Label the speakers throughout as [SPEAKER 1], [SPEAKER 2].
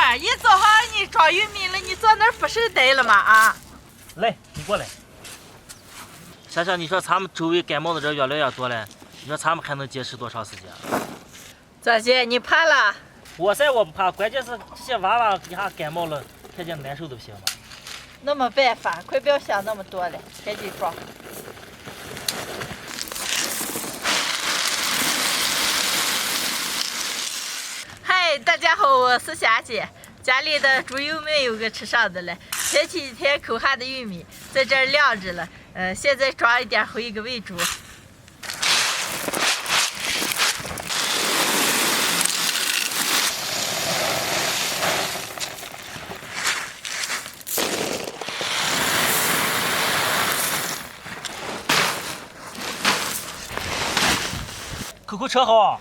[SPEAKER 1] 儿，一早上你装玉米了，你坐那儿不是待了吗？啊！
[SPEAKER 2] 来，你过来。想想，你说咱们周围感冒的人越来越多了，你说咱们还能坚持多长时间？
[SPEAKER 1] 张姐，你怕了？
[SPEAKER 2] 我不怕，关键是这些娃娃一下感冒了，看见难受都不行吗？
[SPEAKER 1] 那没办法，快不要想那么多了，赶紧装。嗨，大家好，我是霞姐。家里的猪油没有个吃上的了，前几天抠下的玉米在这儿晾着了，现在装一点回一个喂猪。
[SPEAKER 2] 扣扣车好。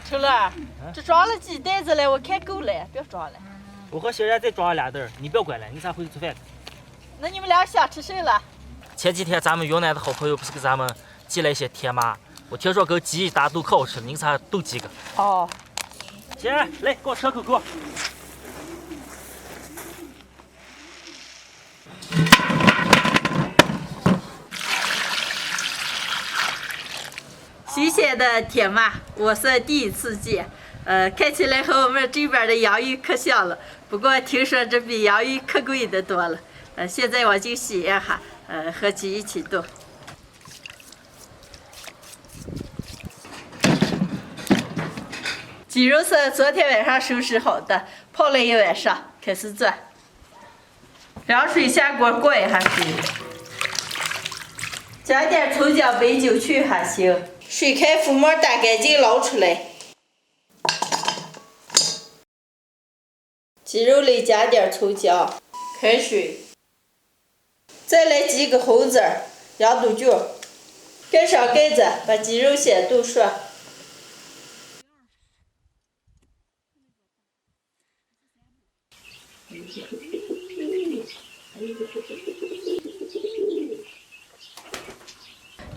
[SPEAKER 1] 秋乐，这装了几袋子了？我看够了，不要装了。
[SPEAKER 2] 我和小然再装2袋儿，你不要管了，你仨回去做饭去。
[SPEAKER 1] 那你们俩想吃谁了？
[SPEAKER 2] 前几天咱们云南的好朋友不是给咱们寄了一些甜麻，我听说跟鸡一打都可好吃了，你仨都几个？
[SPEAKER 1] 哦。
[SPEAKER 2] 小然，来给我车口给
[SPEAKER 1] 新鲜的甜麻，我是第一次见，看起来和我们这边的洋芋可像了，不过听说这比洋芋可贵的多了，现在我就洗一下，和鸡一起炖。鸡肉是昨天晚上收拾好的，泡了一晚上，开始做。凉水下锅过一下水，加点葱姜白酒去一下腥。水开浮沫打干净捞出来，鸡肉里加点葱姜，开水，再来几个红籽儿、2肚菌，盖上盖子，把鸡肉先炖熟。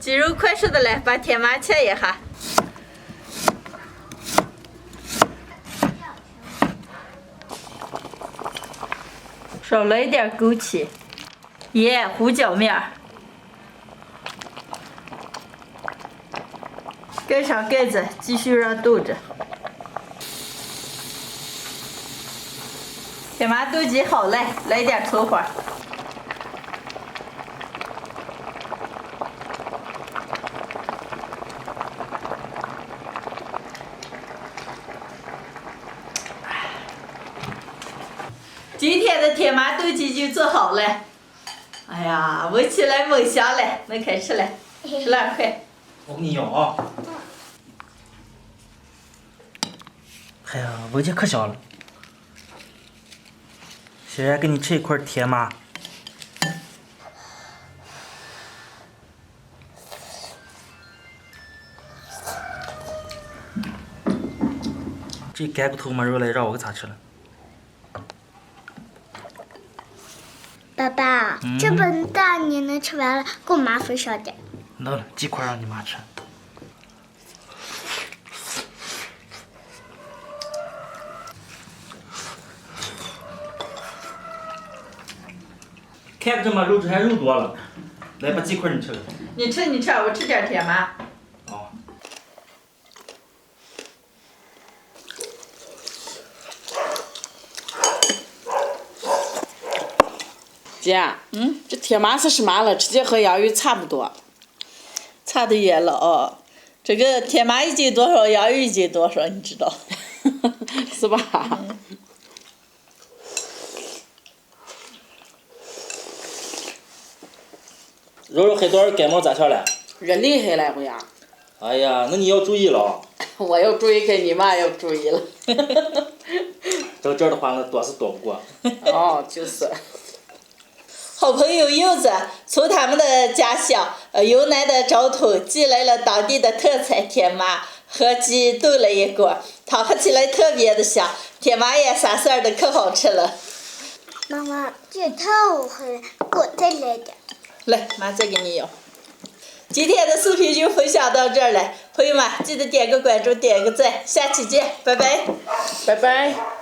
[SPEAKER 1] 鸡肉快熟的了，把甜麻切一下。少了一点枸杞、盐、胡椒面，盖上盖子，继续让炖着。甜麻炖鸡好了，来点葱花。今天的甜麻炖鸡就做好了，哎呀，闻起来猛香了，能开吃了，吃2块。
[SPEAKER 2] 我给你要啊。哎呀，闻起可香了。小然给你吃一块甜麻。这干骨头没肉了，让我给咋吃了？
[SPEAKER 3] 爸爸，这么大你能吃完了，给我妈分少点。
[SPEAKER 2] 能了，几块让你妈吃。看着这么肉质还肉多了，来把几块你吃了。
[SPEAKER 1] 你吃，我吃点甜麻。
[SPEAKER 2] 哦。
[SPEAKER 4] 姐，这甜麻是什么了？直接和洋芋差不多。
[SPEAKER 1] 差得远了哦，这个甜麻1斤多少，洋芋1斤多少，你知道？
[SPEAKER 4] 是吧？
[SPEAKER 2] 肉肉黑多少感冒咋样了？
[SPEAKER 4] 人厉害了，不呀？
[SPEAKER 2] 哎呀，那你要注意了。
[SPEAKER 4] 我要注意，跟你妈要注意了。
[SPEAKER 2] 到这儿的话，那躲是躲不过。
[SPEAKER 4] 哦，就是。
[SPEAKER 1] 好朋友柚子从他们的家乡云南的昭通寄来了当地的特产甜麻，和鸡炖了一锅，汤喝起来特别的香，甜麻也撒色的可好吃了。
[SPEAKER 3] 妈妈，这太好喝了，给我再来点。
[SPEAKER 1] 来，妈再给你舀。今天的视频就分享到这儿了，朋友们记得点个关注，点个赞，下期见，拜拜。
[SPEAKER 4] 拜拜。